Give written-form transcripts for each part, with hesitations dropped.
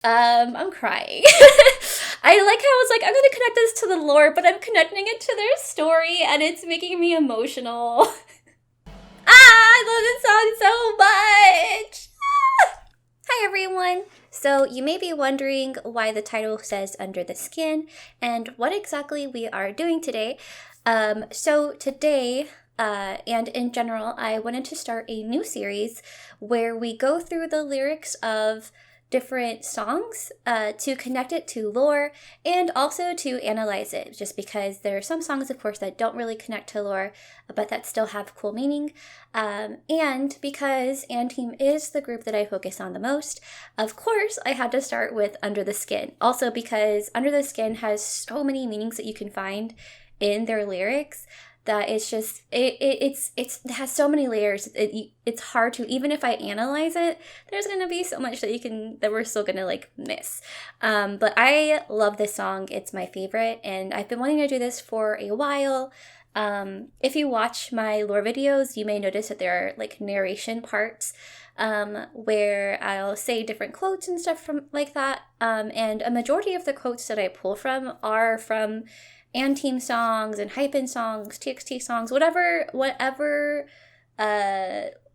I'm crying. I like how I was like, I'm gonna connect this to the lore, but I'm connecting it to their story, and it's making me emotional. I love this song so much! Hi everyone! So you may be wondering why the title says Under the Skin, and what exactly we are doing today. So today, and in general, I wanted to start a new series where we go through the lyrics of different songs to connect it to lore and also to analyze it, just because there are some songs, of course, that don't really connect to lore, but that still have cool meaning. And because &TEAM is the group that I focus on the most, of course, I had to start with Under the Skin. Also because Under the Skin has so many meanings that you can find in their lyrics that it's just it has so many layers. It's hard to, even if I analyze it, there's gonna be so much that we're still gonna like miss. But I love this song. It's my favorite, and I've been wanting to do this for a while. If you watch my lore videos, you may notice that there are like narration parts where I'll say different quotes and stuff from like that. And a majority of the quotes that I pull from are from &TEAM songs and Hypen songs, TXT songs, whatever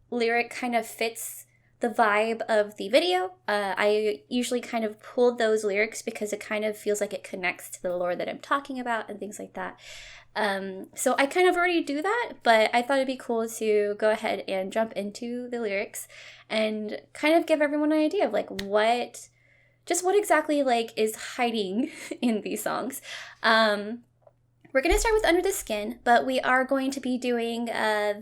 lyric kind of fits the vibe of the video. I usually kind of pulled those lyrics because it kind of feels like it connects to the lore that I'm talking about and things like that. So I kind of already do that, but I thought it'd be cool to go ahead and jump into the lyrics and kind of give everyone an idea of like what exactly like is hiding in these songs. We're going to start with Under the Skin, but we are going to be doing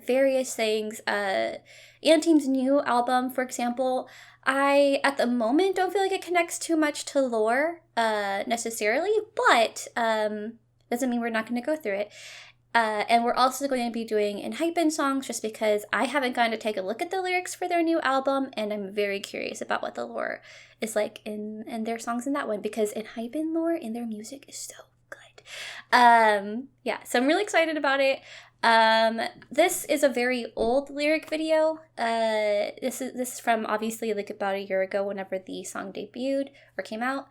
various things. &TEAM's new album, for example, I, at the moment, don't feel like it connects too much to lore necessarily, but doesn't mean we're not going to go through it. And we're also going to be doing Hypen songs just because I haven't gotten to take a look at the lyrics for their new album, and I'm very curious about what the lore is like in their songs in that one, because Hypen lore in their music is so good. So I'm really excited about it. This is a very old lyric video. This is from obviously like about a year ago whenever the song debuted or came out.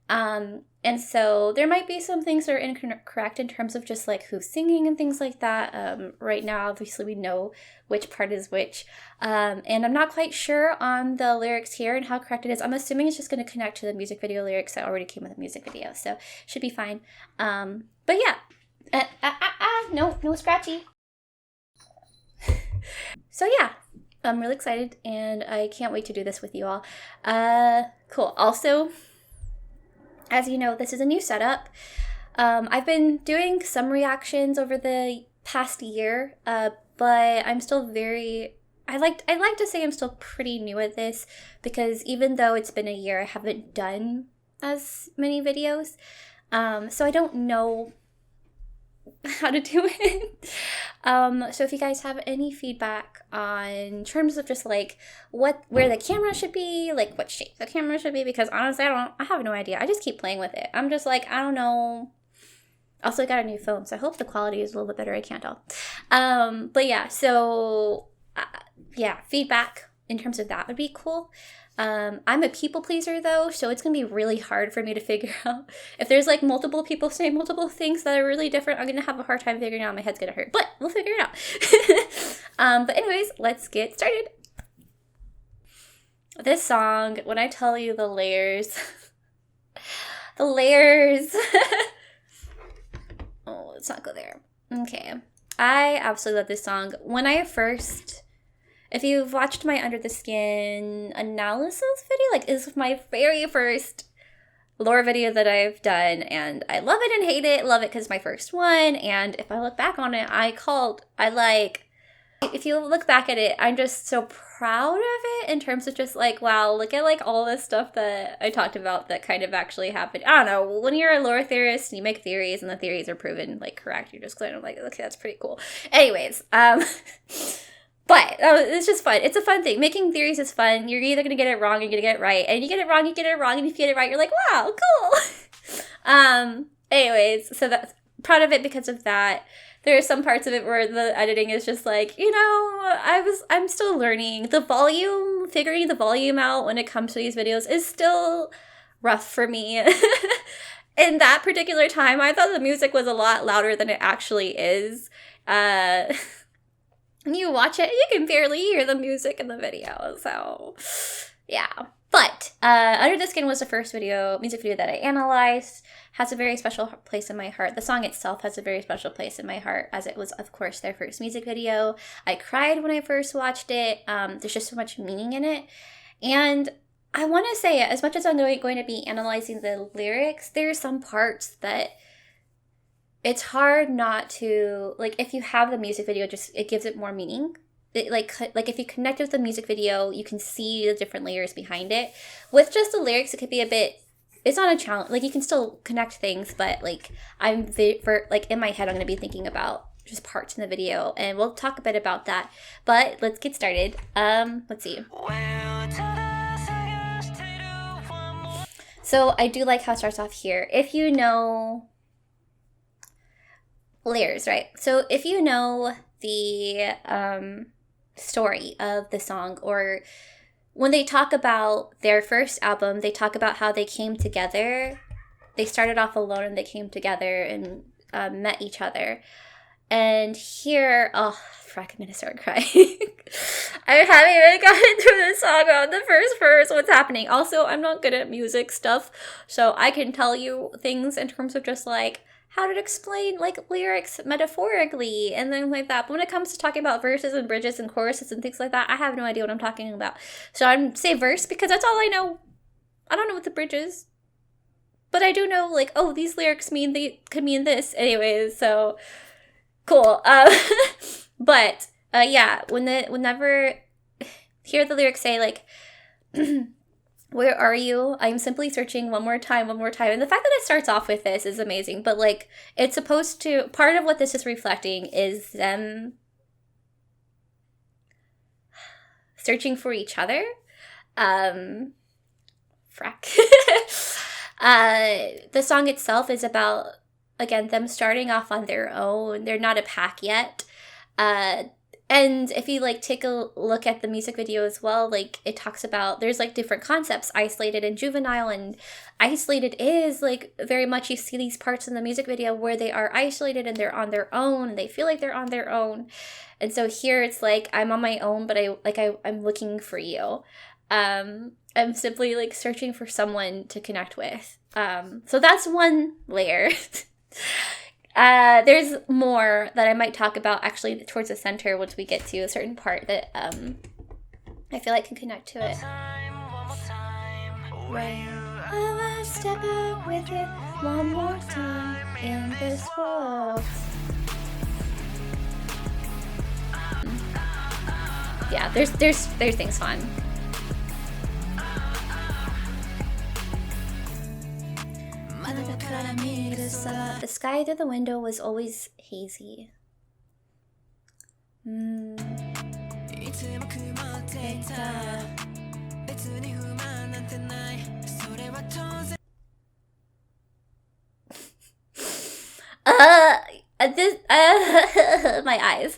And so there might be some things that are incorrect in terms of just like who's singing and things like that. Right now, obviously, we know which part is which. And I'm not quite sure on the lyrics here and how correct it is. I'm assuming it's just going to connect to the music video lyrics that already came with the music video. So should be fine. But yeah. No scratchy. So yeah, I'm really excited and I can't wait to do this with you all. Cool. Also, as you know, this is a new setup. I've been doing some reactions over the past year, but I'm still I like to say I'm still pretty new at this, because even though it's been a year, I haven't done as many videos. So I don't know how to do it. So if you guys have any feedback on terms of just like where the camera should be, like what shape the camera should be, because honestly I have no idea. I just keep playing with it. I'm just like, I don't know. Also, I got a new phone, so I hope the quality is a little bit better. I can't tell. But yeah, so feedback in terms of that would be cool. I'm a people pleaser though, so it's gonna be really hard for me to figure out. If there's like multiple people saying multiple things that are really different, I'm gonna have a hard time figuring out. My head's gonna hurt, but we'll figure it out. But anyways, let's get started. This song, when I tell you the layers, the layers. Oh, let's not go there. Okay. I absolutely love this song. If you've watched my Under the Skin analysis video, like this is my very first lore video that I've done, and I love it and hate it. Love it because it's my first one, and if I look back on it, if you look back at it, I'm just so proud of it in terms of just like, wow, look at like all this stuff that I talked about that kind of actually happened. I don't know, when you're a lore theorist and you make theories and the theories are proven like correct, you're just kind of like, okay, that's pretty cool. Anyways, but it's just fun. It's a fun thing. Making theories is fun. You're either going to get it wrong or you're going to get it right. And you get it wrong, you get it wrong. And if you get it right, you're like, wow, cool. Anyways, so that's proud of it because of that. There are some parts of it where the editing is just like, I'm still learning. Figuring the volume out when it comes to these videos is still rough for me. In that particular time, I thought the music was a lot louder than it actually is. When you watch it, you can barely hear the music in the video, so yeah. But Under the Skin was the first music video that I analyzed. Has a very special place in my heart. The song itself has a very special place in my heart, as it was, of course, their first music video. I cried when I first watched it. There's just so much meaning in it. And I want to say, as much as I'm going to be analyzing the lyrics, there are some parts that it's hard not to, like, if you have the music video, it gives it more meaning. Like if you connect with the music video, you can see the different layers behind it. With just the lyrics, it could be a bit, it's not a challenge. Like, you can still connect things, but like, in my head, I'm going to be thinking about just parts in the video, and we'll talk a bit about that. But let's get started. Let's see. So I do like how it starts off here. If you know layers, right? So if you know the story of the song, or when they talk about their first album, they talk about how they came together. They started off alone and they came together and met each other. And here, oh, frack, I'm gonna start crying. I haven't even gotten through the song on the first verse. What's happening? Also, I'm not good at music stuff, so I can tell you things in terms of just like how to explain like lyrics metaphorically and things like that. But when it comes to talking about verses and bridges and choruses and things like that, I have no idea what I'm talking about. So I'm say verse because that's all I know. I don't know what the bridge is, but I do know like, oh, these lyrics could mean this. Anyways, so cool. But yeah, whenever hear the lyrics say like, where are you? I'm simply searching one more time. And the fact that it starts off with this is amazing. But like, it's supposed to, part of what this is reflecting is them searching for each other. Frack. The song itself is about, again, them starting off on their own. They're not a pack yet. And if you like take a look at the music video as well, like it talks about, there's like different concepts, isolated and juvenile, and isolated is like very much, you see these parts in the music video where they are isolated and they're on their own and they feel like they're on their own. And so here it's like, I'm on my own, but I'm looking for you. I'm simply like searching for someone to connect with. So that's one layer. There's more that I might talk about actually towards the center once we get to a certain part that I feel like can connect to it. I step out with it one more time in this world. Yeah, there's things fun. The sky through the window was always hazy. My eyes.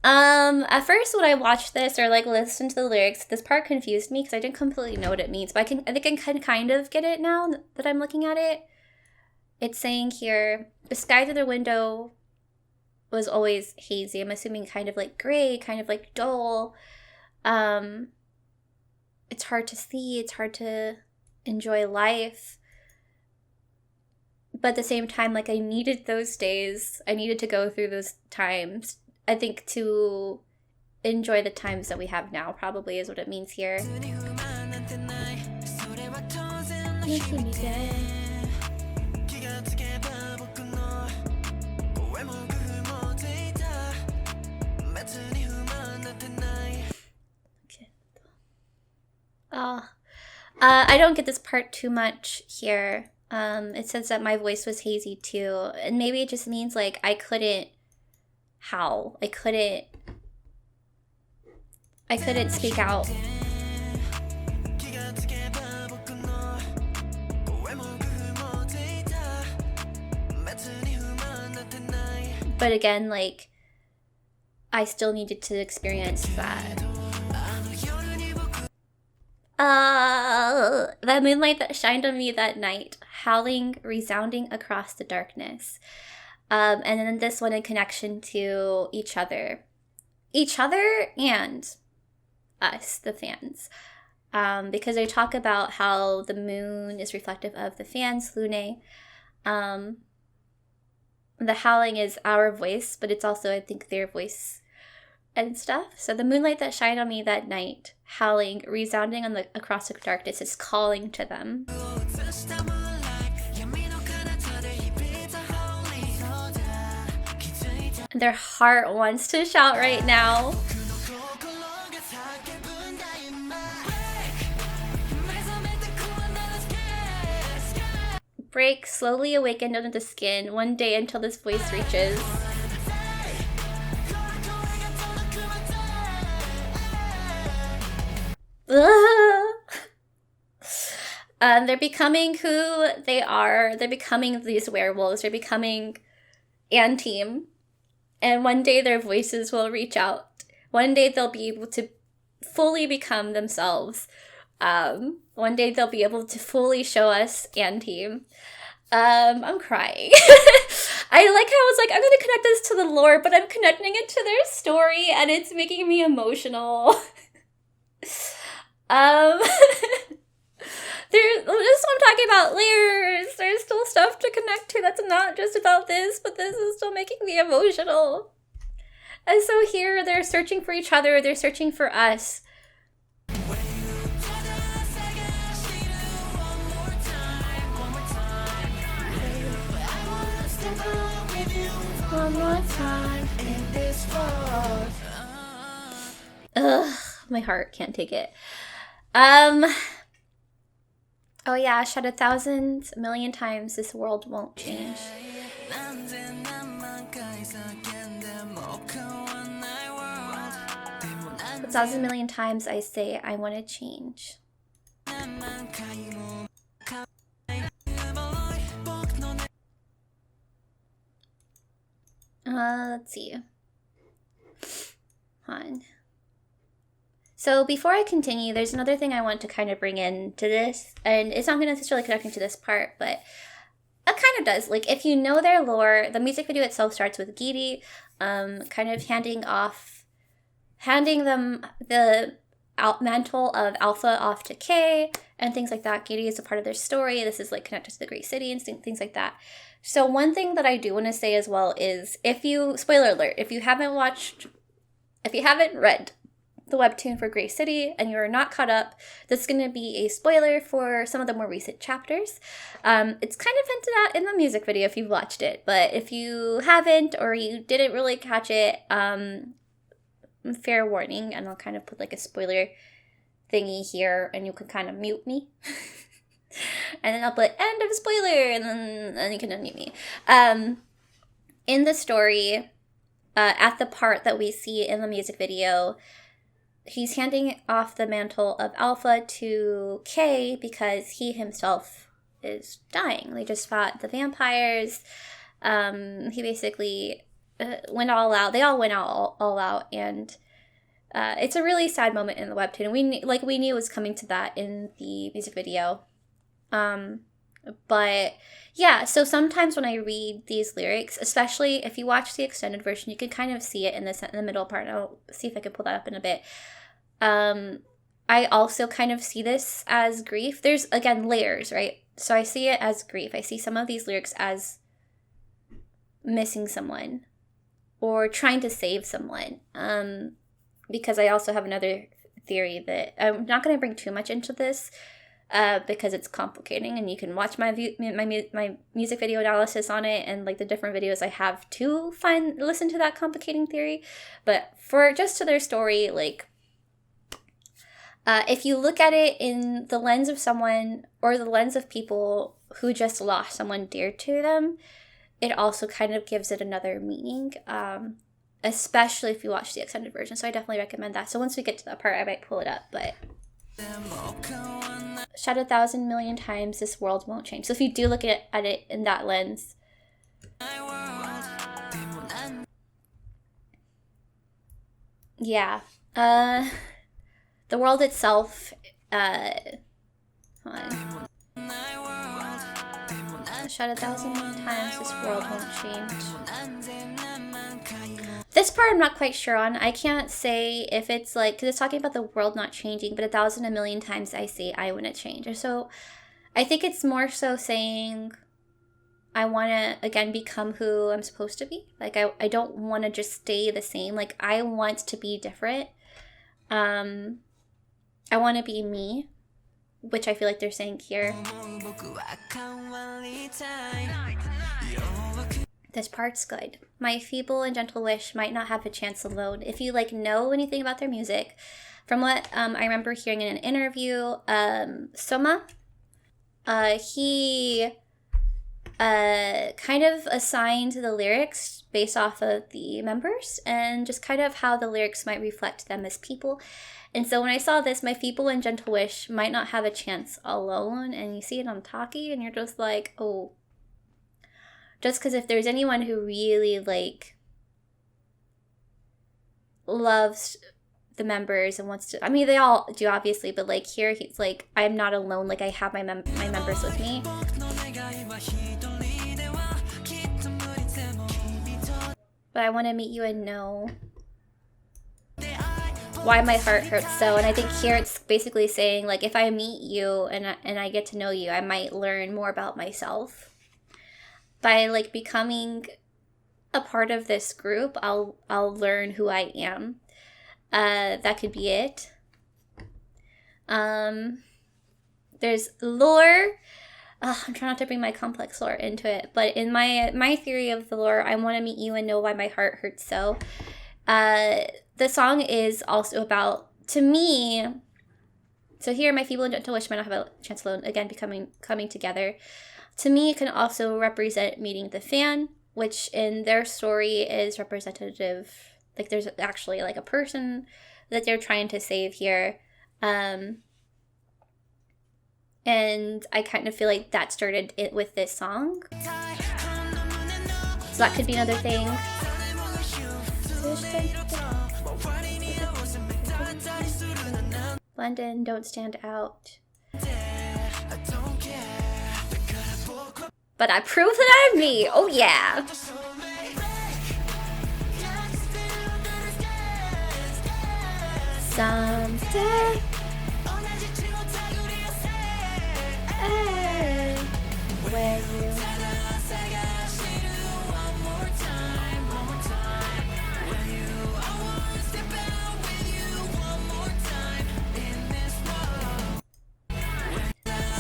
At first when I watched this or like listened to the lyrics, this part confused me because I didn't completely know what it means, but I think I can kind of get it now that I'm looking at it. It's saying here, the sky through the window was always hazy. I'm assuming kind of like gray, kind of like dull. It's hard to see, it's hard to enjoy life. But at the same time, like I needed those days. I needed to go through those times, I think, to enjoy the times that we have now, probably is what it means here. I don't get this part too much here. It says that my voice was hazy too, and maybe it just means like I couldn't howl. I couldn't speak out. But again, like, I still needed to experience that. The moonlight that shined on me that night, howling, resounding across the darkness. And then this one in connection to each other. Each other and us, the fans. Because they talk about how the moon is reflective of the fans, Lune. The howling is our voice, but it's also, I think, their voice and stuff. So the moonlight that shined on me that night, howling, resounding across the darkness, is calling to them. Their heart wants to shout right now. Break, slowly awakened under the skin, one day until this voice reaches. They're becoming who they are. They're becoming these werewolves. They're becoming Anteam. And one day their voices will reach out. One day they'll be able to fully become themselves. One day they'll be able to fully show us Anteam. I'm crying. I like how I was like, I'm going to connect this to the lore, but I'm connecting it to their story, and it's making me emotional. This is what I'm talking about, layers. There's still stuff to connect to that's not just about this, but this is still making me emotional. And so here, they're searching for each other, they're searching for us. One more time in this world. Ugh, my heart can't take it. Oh yeah, shed 1,000 million times, this world won't change. 1,000 million times I say I want to change. Let's see. On. So before I continue, there's another thing I want to kind of bring into this, and it's not going to necessarily connecting to this part, but it kind of does. Like, if you know their lore, the music video itself starts with Giri, kind of handing them the mantle of Alpha off to Kay, and things like that. Giri is a part of their story. This is like connected to the Great City and things like that. So one thing that I do want to say as well is, spoiler alert, if you haven't read the webtoon for Grey City and you're not caught up, this is going to be a spoiler for some of the more recent chapters. It's kind of hinted at in the music video if you've watched it, but if you haven't or you didn't really catch it, fair warning, and I'll kind of put like a spoiler thingy here and you can kind of mute me. And then I'll put end of spoiler and then you can unmute me. In the story, at the part that we see in the music video, he's handing off the mantle of Alpha to Kay because he himself is dying. They just fought the vampires. He basically went all out. They all went out all out, and it's a really sad moment in the webtoon. We knew it was coming to that in the music video. But yeah, so sometimes when I read these lyrics, especially if you watch the extended version, you can kind of see it in the middle part. I'll see if I can pull that up in a bit. I also kind of see this as grief. There's, again, layers, right? So I see it as grief. I see some of these lyrics as missing someone or trying to save someone. Because I also have another theory that I'm not going to bring too much into this, because it's complicating, and you can watch my music video analysis on it and like the different videos I have to listen to that complicating theory. But for just to their story, like, if you look at it in the lens of someone or the lens of people who just lost someone dear to them, it also kind of gives it another meaning, especially if you watch the extended version. So I definitely recommend that. So once we get to that part, I might pull it up, but shout 1,000 million times, this world won't change. So if you do look at it in that lens, yeah, the world itself Hold on. Shot 1,000 times, this world won't change. This part I'm not quite sure on. I can't say if it's like, because it's talking about the world not changing, but 1,000 a million times I say I want to change. So I think it's more so saying I want to, again, become who I'm supposed to be. Like, I don't want to just stay the same. Like, I want to be different. I want to be me, which I feel like they're saying here. This part's good. My feeble and gentle wish might not have a chance alone. If you like know anything about their music, from what I remember hearing in an interview, Soma, he kind of assigned the lyrics based off of the members and just kind of how the lyrics might reflect them as people. And so when I saw this, my feeble and gentle wish might not have a chance alone, and you see it on Taki, and you're just like, oh. Just because if there's anyone who really, like, loves the members and wants to, I mean, they all do, obviously, but, like, here he's like, I'm not alone, like, I have my members with me. But I want to meet you and know why my heart hurts so. And I think here it's basically saying, like, if I meet you and I get to know you, I might learn more about myself. By, like, becoming a part of this group, I'll learn who I am. That could be it. There's lore. I'm trying not to bring my complex lore into it, but in my theory of the lore, I want to meet you and know why my heart hurts so. The song is also about, to me, so here, my feeble and gentle wish might not have a chance alone, again, coming together. To me, it can also represent meeting the fan, which in their story is representative. Like, there's actually, like, a person that they're trying to save here. And I kind of feel like that started it with this song. So that could be another thing. London, don't stand out. But I prove that I'm me. Oh yeah. Someday. Where you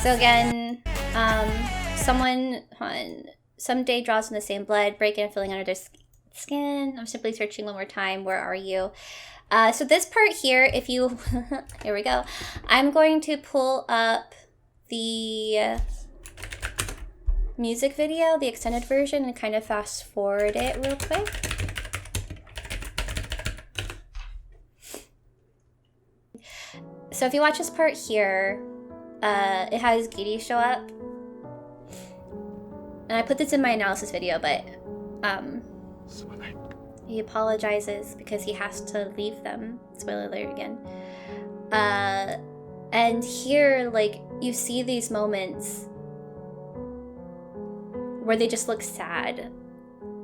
so again, someone someday draws in the same blood, breaking and filling under their skin. I'm simply searching one more time. Where are you? So this part here, if you, here we go. I'm going to pull up the music video, the extended version, and kind of fast forward it real quick. So if you watch this part here, it has Giri show up. And I put this in my analysis video, but he apologizes because he has to leave them. Spoiler alert again. And here, like, you see these moments where they just look sad.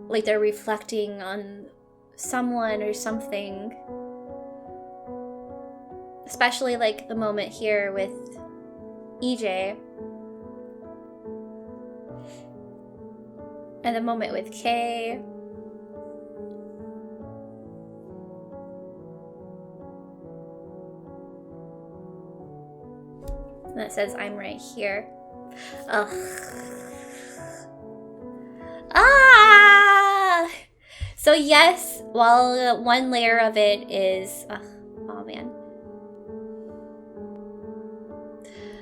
Like they're reflecting on someone or something. Especially, like, the moment here with EJ. And the moment with Kay. And it says, I'm right here. Ugh. Ah! So yes, while one layer of it is... oh man.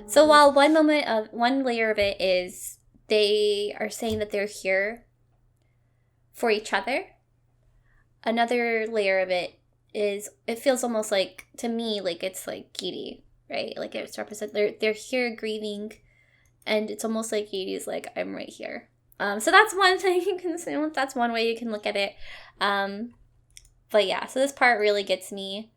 So while one layer of it is they are saying that they're here for each other, another layer of it is, it feels almost like, to me, like it's like Giri, right? Like it's they're here grieving, and it's almost like Giri's like, I'm right here. So that's one thing you can say. That's one way you can look at it. But yeah, so this part really gets me.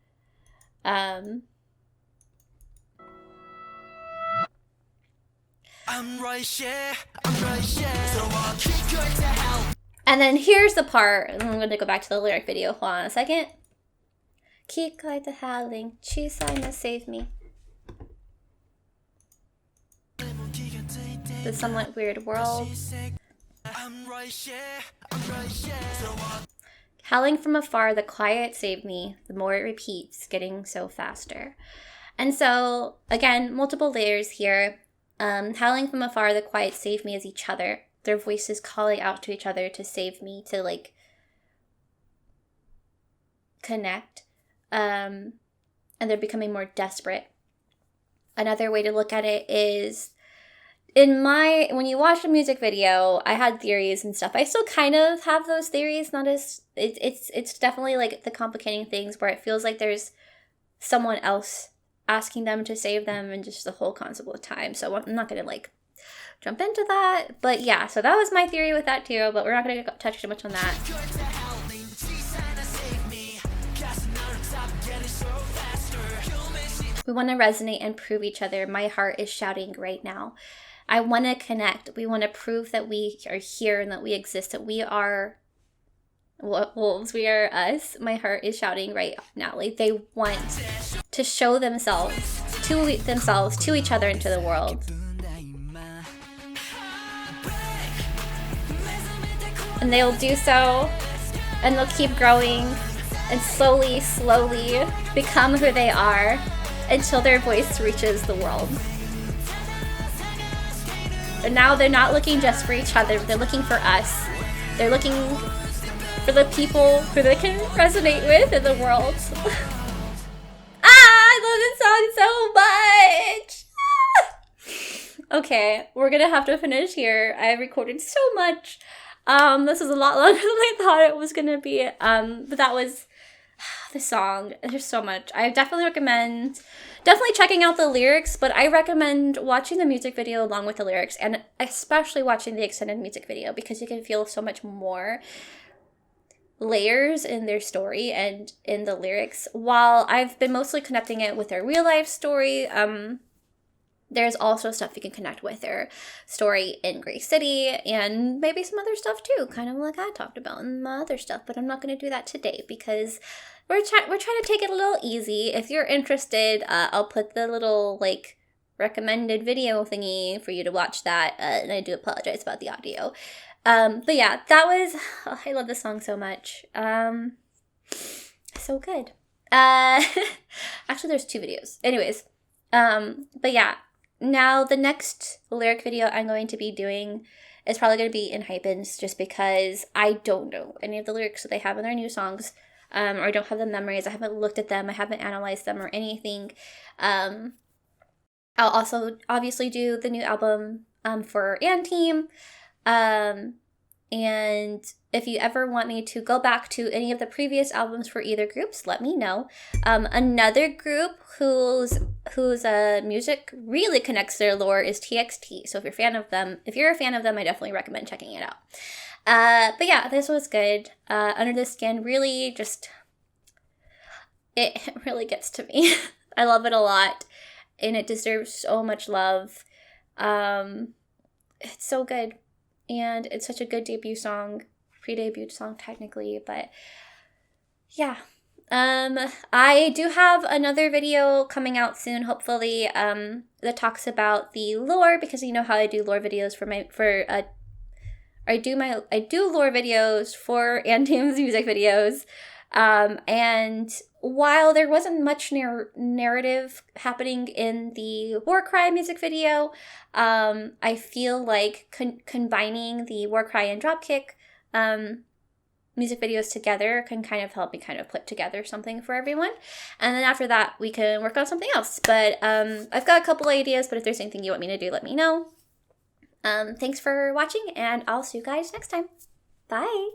And then here's the part, and I'm going to go back to the lyric video. Hold on a second. Keep like the howling, choose to save me. The somewhat weird world. Howling from afar, the quiet saved me. The more it repeats, getting so faster. And so, again, multiple layers here. Howling from afar, the quiet saved me as each other. Their voices calling out to each other to save me, to like connect. And they're becoming more desperate. Another way to look at it is, when you watch a music video, I had theories and stuff. I still kind of have those theories, not as, it's definitely like the complicating things where it feels like there's someone else asking them to save them and just the whole concept of time. So I'm not going to like jump into that. But yeah, so that was my theory with that too, but we're not going to touch too much on that. We want to resonate and prove each other. My heart is shouting right now. I want to connect. We want to prove that we are here and that we exist, that we are wolves. We are us. My heart is shouting right now. Like they want to show themselves to each other, and to the world. And they'll do so, and they'll keep growing and slowly become who they are until their voice reaches the world. And now they're not looking just for each other, they're looking for us. They're looking for the people who they can resonate with in the world. I love this song so much! Okay, we're gonna have to finish here. I recorded so much. This is a lot longer than I thought it was gonna be. But that was the song. There's so much. I definitely recommend checking out the lyrics, but I recommend watching the music video along with the lyrics, and especially watching the extended music video, because you can feel so much more layers in their story and in the lyrics. While I've been mostly connecting it with their real life story, there's also stuff you can connect with their story in Gray City, and maybe some other stuff too, kind of like I talked about in my other stuff, but I'm not going to do that today because we're trying to take it a little easy. If you're interested, I'll put the little like recommended video thingy for you to watch that, and I do apologize about the audio. But yeah, that was, I love this song so much. So good. Actually, there's 2 videos. Anyways, but yeah. Now, the next lyric video I'm going to be doing is probably going to be in Hypens, just because I don't know any of the lyrics that they have in their new songs, or I don't have them memorized. I haven't looked at them. I haven't analyzed them or anything. I'll also obviously do the new album for &TEAM. And if you ever want me to go back to any of the previous albums for either groups, let me know. Another group whose music really connects their lore is TXT. So if you're a fan of them, I definitely recommend checking it out. But yeah, this was good. Under the Skin really it really gets to me. I love it a lot, and it deserves so much love. It's so good. And it's such a good debut song, pre-debut song technically, but yeah. I do have another video coming out soon, hopefully, that talks about the lore, because you know how I do lore videos I do lore videos for &TEAM's music videos. And while there wasn't much narrative happening in the Warcry music video, I feel like combining the Warcry and Dropkick music videos together can kind of help me kind of put together something for everyone. And then after that, we can work on something else. But I've got a couple ideas, but if there's anything you want me to do, let me know. Thanks for watching, and I'll see you guys next time. Bye!